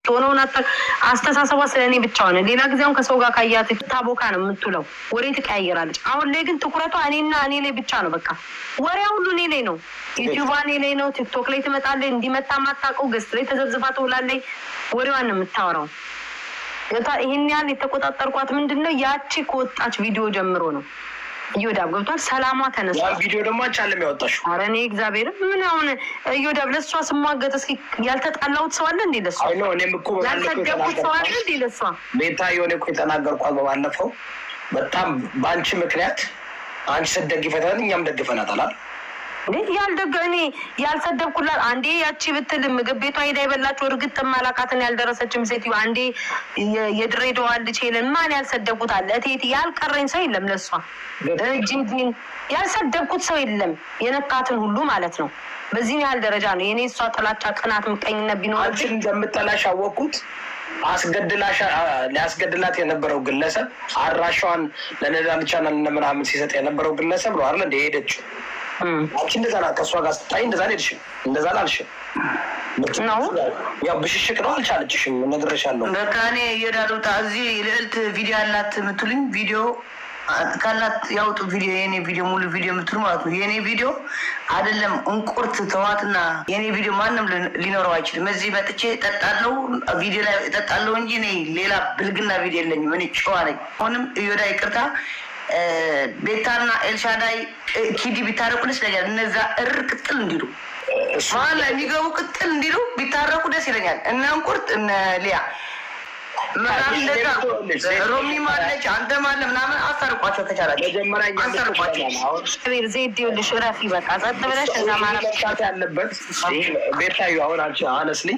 ሆኖና አስተሳሰቧ ስለኔ ብቻ ሆነ። ሌላ ጊዜውን ከሰው ጋር ካያት ታቦካ ነው የምትውለው፣ ወሬ ትቀያየራለች። አሁን ላይ ግን ትኩረቷ እኔና እኔ ላይ ብቻ ነው። በቃ ወሬ ሁሉ እኔ ላይ ነው። ዩቲዩብ እኔ ላይ ነው። ቲክቶክ ላይ ትመጣለች፣ እንዲመጣ ማታውቀው ገስት ላይ ተዘብዝፋ ትውላለች። ወሬዋን ነው የምታወራው። ይሄን ያህል የተቆጣጠርኳት ምንድነው ያቺ ከወጣች ቪዲዮ ጀምሮ ነው። እዮዳብ ገብቷል። ሰላሟ ተነሳ። ያ ቪዲዮ ደግሞ አንቻለም ያወጣሽው። ኧረ እኔ እግዚአብሔር ምን አሁን እዮዳብ ለሷ ስሟገት እስኪ ያልተጣላሁት ሰው አለ እንዴ? ለሷ አይ ነው እኔም እኮ ያልተደብኩት ሰው አለ እንዴ? ለሷ ቤታ የሆነ እኮ የተናገርኳት ባለፈው በጣም በአንቺ ምክንያት አንቺ ስትደግፈታል እኛም ደግፈናታል አይደል? እኔ ያልሰደብኩላት አንዴ ያቺ ብትል ምግብ ቤቷ ሄዳ የበላችሁ እርግጥ ማላቃትን ያልደረሰችም ሴትዮ አንዴ የድሬዳዋ ልጅ ሄለን ማን ያልሰደብኩት አለ? እቴት ያልቀረኝ ሰው የለም። ለሷ ጂጂን ያልሰደብኩት ሰው የለም። የነካትን ሁሉ ማለት ነው። በዚህ ያህል ደረጃ ነው የኔ እሷ ጥላቻ፣ ቅናት፣ ምቀኝነት ቢኖር አንቺ እንደምጠላሽ አወቅኩት። ሊያስገድላት የነበረው ግለሰብ አድራሻዋን ለነዳል ቻናል ምናምን ሲሰጥ የነበረው ግለሰብ ነው አይደል እንደ ሄደችው። አንቺ እንደዛ ና ከእሷ ጋር ስታይ እንደዛ ሄድሽ እንደዛ ላልሽም ነው ያው ብሽሽቅ ነው። አልቻለችሽም፣ እነግርሻለሁ። በቃ እኔ እየዳሉታ እዚህ ልዕልት ቪዲዮ አላት የምትሉኝ ቪዲዮ ካላት ያውጡ። ቪዲዮ የኔ ቪዲዮ ሙሉ ቪዲዮ የምትሉ ማለት ነው። የኔ ቪዲዮ አይደለም እንቁርት ተዋትና የኔ ቪዲዮ ማንም ሊኖረው አይችልም። እዚህ መጥቼ እጠጣለሁ፣ ቪዲዮ ላይ እጠጣለሁ እንጂ እኔ ሌላ ብልግና ቪዲዮ የለኝም። እኔ ጨዋ ነኝ። አሁንም እዮዳ ይቅርታ ቤታና ኤልሻዳይ ኪዲ ቢታረቁ ደስ ይለኛል። እነዛ ቅጥል እንዲሉ መሀል ላይ የሚገቡ ቅጥል እንዲሉ ቢታረቁ ደስ ይለኛል። እነ እንቁርት እነ ሊያ ሮሚ ማለች አንተ ማለ ምናምን አስታርቋቸው ከቻላችሁ አስታርቋቸው። ዜድ ይኸውልሽ እረፊ በቃ ጸጥ ብለሽ እዛ ማለት ያለበት ቤታዩ አሁን አንቺ አነስሊ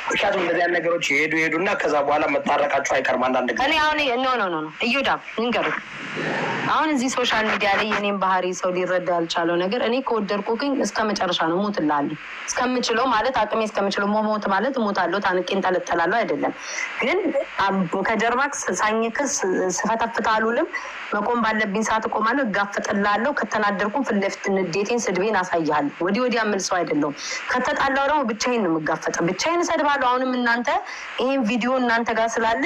ምክንያቱም እንደዚህ አይነት ነገሮች ሄዱና ከዛ በኋላ መታረቃቸው አይቀርም። አንዳንድ ጊዜ እኔ አሁን ኖ እዮዳብ ንገርህ አሁን እዚህ ሶሻል ሚዲያ ላይ የኔም ባህሪ ሰው ሊረዳ ያልቻለው ነገር እኔ ከወደድኩ ግን እስከ መጨረሻ ነው እሞትልሃለሁ እስከምችለው ማለት አቅሜ እስከምችለው ሞት ማለት እሞታለሁ ታንቄን ተለጠላለሁ አይደለም። ግን ከጀርባክ ሳኝክስ ስፈተፍት አሉልም መቆም ባለብኝ ሰዓት እቆማለሁ፣ እጋፍጥልሃለሁ። ከተናደርኩም ፊት ለፊት ንዴቴን ስድቤን አሳይሃለሁ። ወዲያ የምል ሰው አይደለሁም። ከተጣላሁ ደግሞ ብቻዬን ነው የምጋፈጠው፣ ብቻዬን እሰድባለሁ። አሁንም እናንተ ይሄን ቪዲዮ እናንተ ጋር ስላለ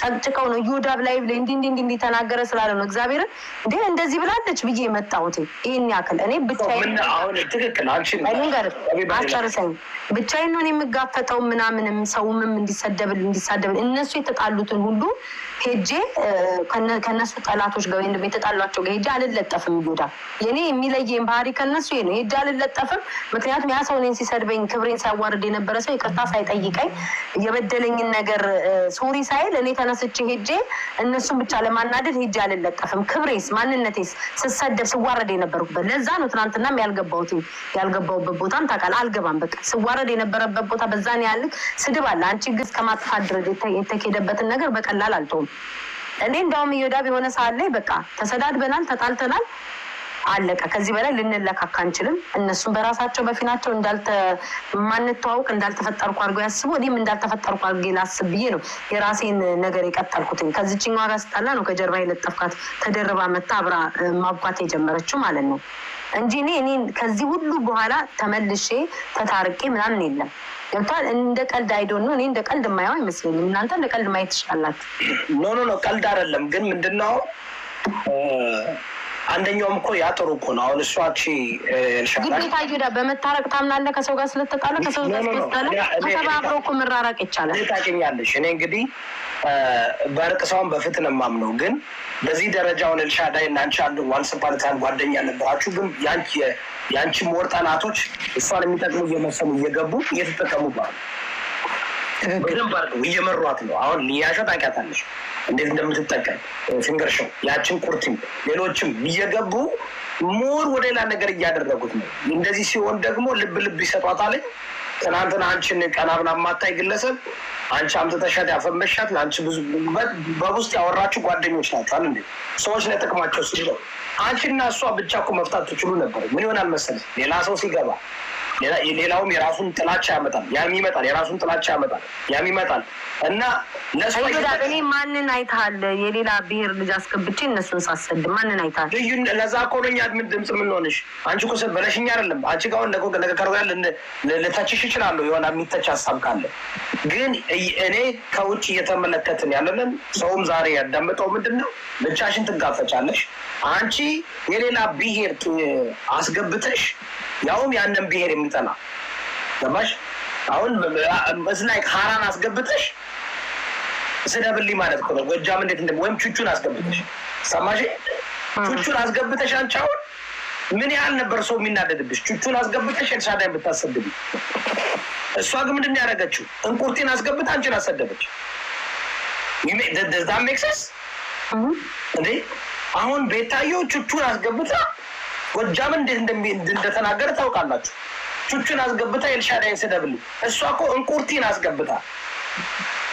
ጨቅጭቀው ነው እዮዳብ ላይ እንዲህ ተናገረ ስላለ ነው እግዚአብሔርን እንዴ እንደዚህ ብላለች ብዬ የመጣሁት ይሄን ያክል እኔ ብቻዬን አሁን ትክክል አንቺ አስጨርሰኝ ብቻዬን ነው የምጋፈጠው። ምናምንም ሰውምም እንዲሳደብ እነሱ የተጣሉትን ሁሉ ሄጄ ከነሱ ጠላቶች ጋር ወይም የተጣሏቸው ጋር ሄጄ አልለጠፍም። እዮዳብ የኔ የሚለየኝ ባህሪ ከነሱ ይሄ ነው። ሄጄ አልለጠፍም። ምክንያቱም ያ ሰው እኔን ሲሰድበኝ ክብሬን ሲያዋርድ የነበረ ሰው ይቅርታ ሳይጠይቀኝ የበደለኝን ነገር ሶሪ ሳይል እኔ ተነስቼ ሄጄ እነሱን ብቻ ለማናደድ ሄጄ አልለጠፍም። ክብሬስ ማንነቴስ ስሰደብ ስዋረድ የነበርኩበት ለዛ ነው። ትናንትናም ያልገባሁበት ቦታም ታውቃለህ አልገባም። በቃ ስዋረድ የነበረበት ቦታ በዛን ያልክ ስድብ አለ። አንቺ ግስ ከማጥፋት ድረስ የተኬደበትን ነገር በቀላል አልተውም። እኔ እንዳውም እዮዳብ የሆነ ሰዓት ላይ በቃ ተሰዳድበናል፣ ተጣልተናል፣ አለቀ። ከዚህ በላይ ልንለካካ አንችልም። እነሱም በራሳቸው በፊናቸው ማንተዋወቅ እንዳልተፈጠርኩ አድርገው ያስቡ፣ እኔም እንዳልተፈጠርኩ አድርጌ ላስብ ብዬ ነው የራሴን ነገር የቀጠልኩትኝ። ከዚችኛዋ ጋር ስጣላ ነው ከጀርባ የለጠፍካት ተደርባ መታ አብራ ማብኳት የጀመረችው ማለት ነው እንጂ እኔ ከዚህ ሁሉ በኋላ ተመልሼ ተታርቄ ምናምን የለም። ገብቷል። እንደ ቀልድ አይዶን ነው። እኔ እንደ ቀልድ የማየው አይመስለኝም። እናንተ እንደ ቀልድ ማየት ትችላላችሁ። ኖ ቀልድ አይደለም። ግን ምንድነው አንደኛውም እኮ ያጥሩ እኮ ነው። አሁን እሷቺ ግዴታ እዮዳብ በመታረቅ ታምናለህ? ከሰው ጋር ስለተጣለ ከሰው ጋር ስለተጣለ ተባብሮ እኮ መራራቅ ይቻላል። ታውቂኛለሽ፣ እኔ እንግዲህ በእርቅ ሳይሆን በፍትህ ነው የማምነው። ግን በዚህ ደረጃ አሁን ኤልሻዳይ እና አንቺ አንዱ ዋንስ አፖን ኤ ታይም ጓደኛ ነበራችሁ። ግን ያንቺ ሞር ጠላቶች እሷን የሚጠቅሙ እየመሰሉ እየገቡ እየተጠቀሙባት በደንብ አድርገው እየመሯት ነው። አሁን ሊያሾ ታውቂያታለሽ እንዴት እንደምትጠቀም ፊንገር ሾው ያችን ቁርቲም ሌሎችም እየገቡ ሞር ወደ ሌላ ነገር እያደረጉት ነው። እንደዚህ ሲሆን ደግሞ ልብ ይሰጧታል። ትናንትና አንቺን ቀናብና ማታይ ግለሰብ አንቺ አምጥተሻት ያፈመሻት ለአንቺ ብዙ በውስጥ ያወራችሁ ጓደኞች ናቸዋል እንዴ ሰዎች ለጥቅማቸው ሲሉ አንቺና እሷ ብቻ እኮ መፍታት ትችሉ ነበር። ምን ይሆናል መሰለሽ ሌላ ሰው ሲገባ ሌላውም የራሱን ጥላቻ ያመጣል። ያም ይመጣል፣ የራሱን ጥላቻ ያመጣል፣ ያም ይመጣል እና እኔ ማንን አይተሃል? የሌላ ብሔር ልጅ አስገብቼ እነሱን ሳሰድ ማንን አይተሃል? ለዛ እኮ ነው እኛ ድምፅ የምንሆንሽ። አንቺ እኮ በለሽኝ አይደለም። አንቺ ጋር ነገ ከርጋ ልተችሽ ይችላለሁ የሆነ የሚተች ሀሳብ ካለ ግን እኔ ከውጭ እየተመለከትን ያለንን ሰውም ዛሬ ያዳምጠው ምንድን ነው ብቻሽን ትጋፈጫለሽ። አንቺ የሌላ ብሔር አስገብተሽ ያውም ያንን ብሔር የሚጠላ ገባሽ? አሁን ላይ ሀራን አስገብተሽ ስደብልኝ ማለት እኮ ነው። ጎጃም እንዴት ወይም ቹቹን አስገብተሽ ሰማሽ? ቹቹን አስገብተሽ አንቺ አሁን ምን ያህል ነበር ሰው የሚናደድብሽ? ቹቹን አስገብተሽ ኤልሻዳይን ብታሰድቢ። እሷ ግን ምንድን ነው ያደረገችው? እንቁርቲን አስገብታ አንቺን አሰደበች። ዛ ሜክ ሴንስ እንዴ? አሁን ቤታዮ ቹቹን አስገብታ ጎጃምን እንዴት እንደተናገረ ታውቃላችሁ። ቹቹን አስገብታ ኤልሻዳይን ስደብልኝ። እሷ እኮ እንቁርቲን አስገብታ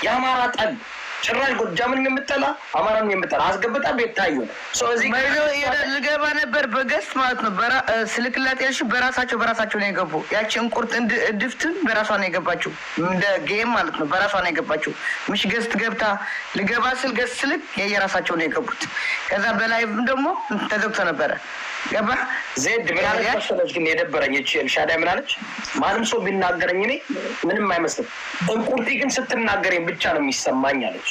የአማራ ጠል ጭራሽ ጎጃምን የምጠላ አማራን የምጠላ አስገብታ ቤታዮ ልገባ ነበር በገስት ማለት ነው። ስልክላት ያልሽ በራሳቸው ነው የገቡ። ያቺ እንቁርት ድፍትን በራሷ ነው የገባችው። እንደ ጌም ማለት ነው። በራሷ ነው የገባችው። ምሽ ገስት ገብታ ልገባ ስል ገስት ስልክ የየራሳቸው ነው የገቡት። ከዛ በላይቭም ደግሞ ተዘግቶ ነበረ። ገባ ዜድ ምናለች መሰለች? ግን የደበረኝ እቺ ኤልሻዳይ ምናለች? ማንም ሰው ቢናገረኝ እኔ ምንም አይመስልም፣ እንቁርቲ ግን ስትናገረኝ ብቻ ነው የሚሰማኝ አለች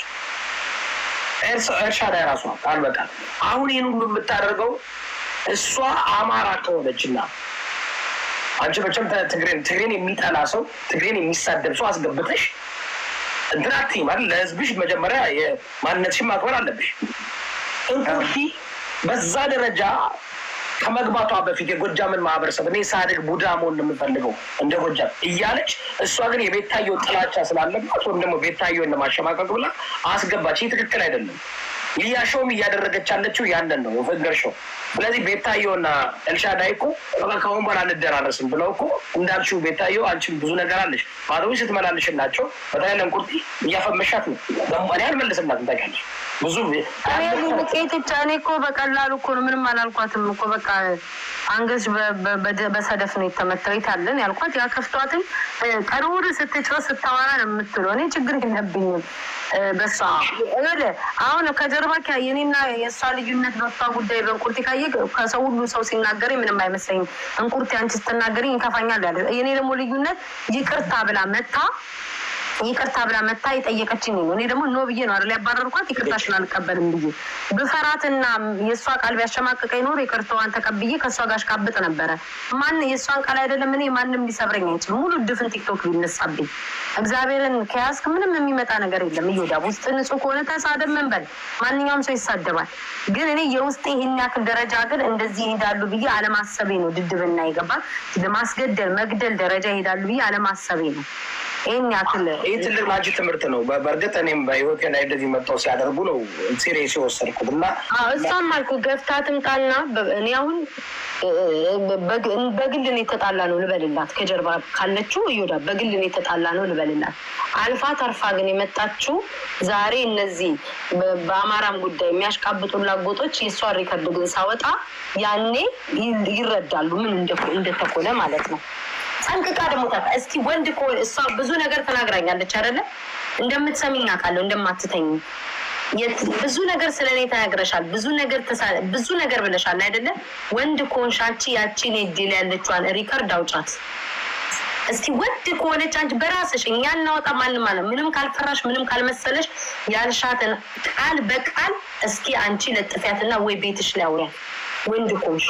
ኤልሻዳይ ራሷ ቃል በቃል። አሁን ይህን ሁሉ የምታደርገው እሷ አማራ ከሆነችና አንቺ መቼም ትግሬን የሚጠላ ሰው ትግሬን የሚሳደብ ሰው አስገብተሽ እንትናት ማለት ለህዝብሽ መጀመሪያ ማንነትሽን ማክበር አለብሽ። እንቁርቲ በዛ ደረጃ ከመግባቷ በፊት የጎጃምን ማህበረሰብ እኔ ሳድግ ቡዳ መሆን የምፈልገው እንደ ጎጃም እያለች እሷ ግን የቤታዮ ጥላቻ ስላለባት ወይም ደግሞ ቤታዮን ለማሸማቀቅ ብላ አስገባች። ይህ ትክክል አይደለም። ሊያሾም እያደረገች ያለችው ያንን ነው ፍንገር ሾው። ስለዚህ ቤታዮና ኤልሻዳይ እኮ ከአሁን በኋላ እንደራረስም ብለው እኮ እንዳልሽው ቤታዮ አንቺን ብዙ ነገር አለሽ ባዶች ስትመላልሽላቸው በተለይ ለእንቁርቲ እያፈመሻት ነው። ደግሞ እኔ አልመልስላትም ታውቂያለሽ። ብዙ እኔ እኮ በቀላሉ እኮ ነው ምንም አላልኳትም እኮ በቃ አንገሽ በሰደፍ ነው የተመታው ይታለን ያልኳት። ያከፍቷትኝ ቀሩር ስትጮህ ስታወራ ነው የምትለው። እኔ ችግር የለብኝም በሷ አሁን ከጀርባ የኔና የእሷ ልዩነት በሷ ጉዳይ በእንቁርቲ ካየ ከሰው ሁሉ ሰው ሲናገረኝ ምንም አይመስለኝም። እንቁርቲ አንቺ ስትናገረኝ ይከፋኛል ያለ የኔ ደግሞ ልዩነት ይቅርታ ብላ መታ የጠየቀችኝ ነው። እኔ ደግሞ ኖ ብዬ ነው አይደል ያባረርኳት። ይቅርታሽን አልቀበልም ብዬ ብፈራትና የእሷ ቃል ቢያሸማቅቀኝ ኖር ይቅርታዋን ተቀብዬ ከእሷ ጋር አሽቃብጥ ነበረ። ማን የእሷን ቃል አይደለም እኔ ማንም ሊሰብረኝ አይችልም። ሙሉ ድፍን ቲክቶክ ቢነሳብኝ እግዚአብሔርን ከያዝክ ምንም የሚመጣ ነገር የለም። እየወዳ ውስጥ ንጹህ ከሆነ ተሳደብ ምን በል ማንኛውም ሰው ይሳደባል። ግን እኔ የውስጤ ይህን ያክል ደረጃ ግን እንደዚህ ይሄዳሉ ብዬ አለማሰቤ ነው። ድድብና ይገባል ለማስገደል መግደል ደረጃ ይሄዳሉ ብዬ አለማሰቤ ነው። ይህ ትልቅ ላንቺ ትምህርት ነው። በእርግጥ እኔም በህይወቴ ላይ እንደዚህ መጥተው ሲያደርጉ ነው ሲሪየስ የወሰድኩት እና እሷም አልኩ ገፍታ ትምጣና እኔ አሁን በግልን የተጣላ ነው ልበልላት። ከጀርባ ካለችው እዮዳ በግልን የተጣላ ነው ልበልላት። አልፋ ተርፋ ግን የመጣችው ዛሬ እነዚህ በአማራም ጉዳይ የሚያሽቃብጡ ላጎጦች የእሷ ሪከርድ ግን ሳወጣ ያኔ ይረዳሉ ምን እንደተኮነ ማለት ነው። ጠንቅቃ ደግሞ እስኪ ወንድ ከሆነ እሷ ብዙ ነገር ተናግራኛለች አይደለ? እንደምትሰሚኝ አውቃለሁ እንደማትተኝ ብዙ ነገር ስለኔ ተናግረሻል። ብዙ ነገር ብለሻል አይደለ? ወንድ ከሆንሽ አንቺ ያቺን እድል ያለችዋን ሪከርድ አውጫት እስኪ። ወንድ ከሆነች አንቺ በራስሽ እኛ እናወጣ ማንም ማለት ምንም ካልፈራሽ ምንም ካልመሰለሽ ያልሻትን ቃል በቃል እስኪ አንቺ ለጥፊያትና ወይ ቤትሽ ላይ አውሪያት ወንድ ከሆንሽ።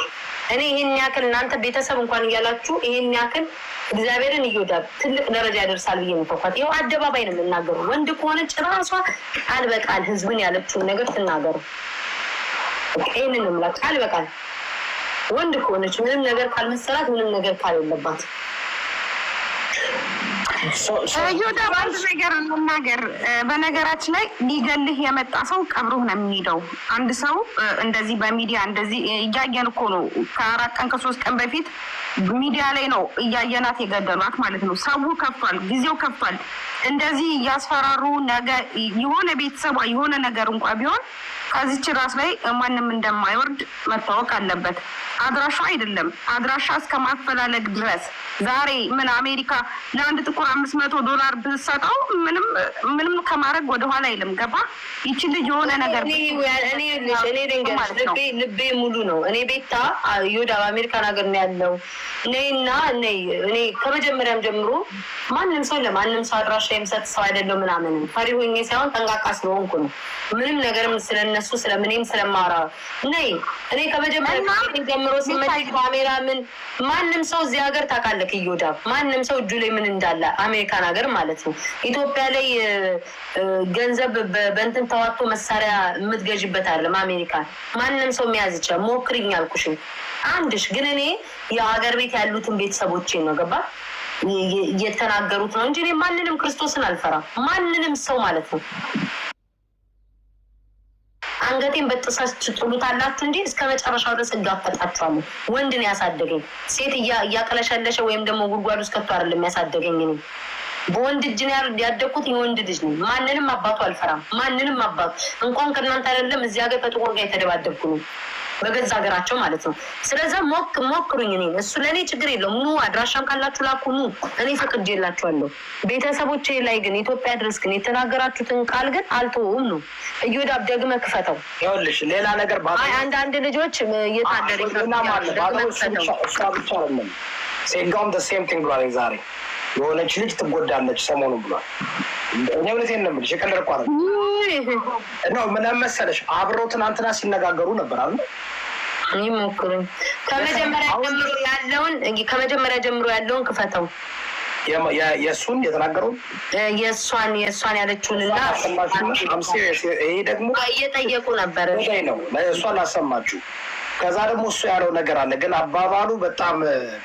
እኔ ይሄን ያክል እናንተ ቤተሰብ እንኳን እያላችሁ ይሄን ያክል እግዚአብሔርን እየወዳድ ትልቅ ደረጃ ያደርሳል ብዬ ነው ተኳት። ይኸው አደባባይ ነው የምናገረው። ወንድ ከሆነች ራሷ ቃል በቃል ህዝብን ያለችውን ነገር ትናገሩ። ይህንን ምላ ቃል በቃል ወንድ ከሆነች ምንም ነገር ካልመሰላት ምንም ነገር ካልሌለባት ዮዳ አንድ ነገር እንናገር። በነገራችን ላይ ሊገልህ የመጣ ሰው ቀብሩህ ነው የሚሄደው። አንድ ሰው እንደዚህ በሚዲያ እንደዚህ እያየን እኮ ነው። ከ4 ቀን ከ3 ቀን በፊት ሚዲያ ላይ ነው እያየናት የገደሏት ማለት ነው። ሰው ከፍቷል፣ ጊዜው ከፍቷል። እንደዚህ እያስፈራሩ ነገ የሆነ ቤተሰቧ የሆነ ነገር እንኳን ቢሆን ከዚች ራስ ላይ ማንም እንደማይወርድ መታወቅ አለበት። አድራሻ አይደለም አድራሻ እስከማፈላለግ ድረስ ዛሬ ምን አሜሪካ ለአንድ ጥቁር $500 ብትሰጠው ምንም ከማድረግ ወደኋላ አይልም። ገባ ይቺ ልጅ የሆነ ነገር እኔ ልቤ ሙሉ ነው። እኔ ቤታ ይሁዳ በአሜሪካን ሀገር ነው ያለው። እኔ ከመጀመሪያም ጀምሮ ማንም ሰው ለማንም ሰው አድራሻ የምሰጥ ሰው አይደለም። ምናምን ፈሪ ሆኜ ሳይሆን ጠንቃቃ ስለሆንኩ ነው። ምንም ነገርም ስለነሱ ስለምንም ስለማራ እኔ ከመጀመሪያ ጀምሮ ሲመጣ ካሜራ ምን ማንም ሰው እዚህ ሀገር ታውቃለህ ይሁዳ ማንም ሰው እጁ ላይ ምን እንዳለ አሜሪካን ሀገር ማለት ነው። ኢትዮጵያ ላይ ገንዘብ በእንትን ተዋጥቶ መሳሪያ የምትገዥበት አይደለም አሜሪካን። ማንም ሰው የሚያዝ ይችላል። ሞክሪኝ አልኩሽ አንድሽ ግን እኔ የሀገር ቤት ያሉትን ቤተሰቦቼን ነው ገባ እየተናገሩት ነው እንጂ እኔ ማንንም ክርስቶስን አልፈራም። ማንንም ሰው ማለት ነው አንገቴን በጥሳችሁ ጥሉታላችሁ እንጂ እስከ መጨረሻው ድረስ እጋፈጣችኋለሁ። ወንድ ነው ያሳደገኝ። ሴት እያቀለሸለሸ ወይም ደግሞ ጉድጓድ ውስጥ ከቶ አይደለም ያሳደገኝ። እኔ በወንድ እጅ ነው ያደግኩት። የወንድ ልጅ ነኝ። ማንንም አባቱ አልፈራም። ማንንም አባቱ እንኳን ከእናንተ አይደለም እዚህ ሀገር ከጥቁር ጋር የተደባደብኩ ነው በገዛ ሀገራቸው ማለት ነው። ስለዚህ ሞክሩኝ። እኔ እሱ ለእኔ ችግር የለውም። ኑ አድራሻም ካላችሁ ላኩ። ኑ እኔ ፈቅጄላችኋለሁ። ቤተሰቦቼ ላይ ግን ኢትዮጵያ ድረስ ግን የተናገራችሁትን ቃል ግን አልተውም ነው። እዮዳብ ደግመህ ክፈተው። ይኸውልሽ ሌላ ነገር አንዳንድ ልጆች እየታደረ እሷ ብቻ አይደለም ሴጋውም ሴም ቲንግ ብሏል። ዛሬ የሆነች ልጅ ትጎዳለች ሰሞኑ ብሏል። እኔ እውነቴን ነው የምልሽ የቀለድኩ አይደለም ነው። ምን መሰለሽ አብረው ትናንትና ሲነጋገሩ ነበር አይደል? ይሞክሩኝ። ከመጀመሪያ ጀምሮ ያለውን ክፈተው። የእሱን የተናገሩ የእሷን ያለችውንና ይሄ ደግሞ እየጠየቁ ነበር ነው እሷን አሰማችሁ። ከዛ ደግሞ እሱ ያለው ነገር አለ ግን አባባሉ በጣም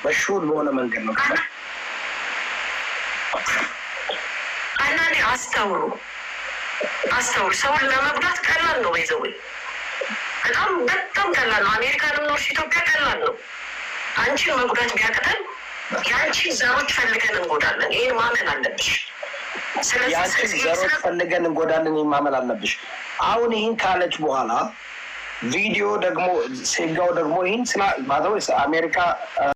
በሹል በሆነ መንገድ ነው። አንዳንዴ አስተውሉ። ሰውን ለመጉዳት ቀላል ነው። ይዘው በጣም ቀላል ነው። አሜሪካንም ኖርሽ ኢትዮጵያ ቀላል ነው። አንቺን መጉዳት ቢያቅተን የአንቺን ዘሮች ፈልገን እንጎዳለን። ይህን ማመን አለብሽ። የአንቺን ዘሮች ፈልገን እንጎዳለን። ይህን ማመን አለብሽ። አሁን ይህን ካለች በኋላ ቪዲዮ ደግሞ ሴጋው ደግሞ ይህን አሜሪካ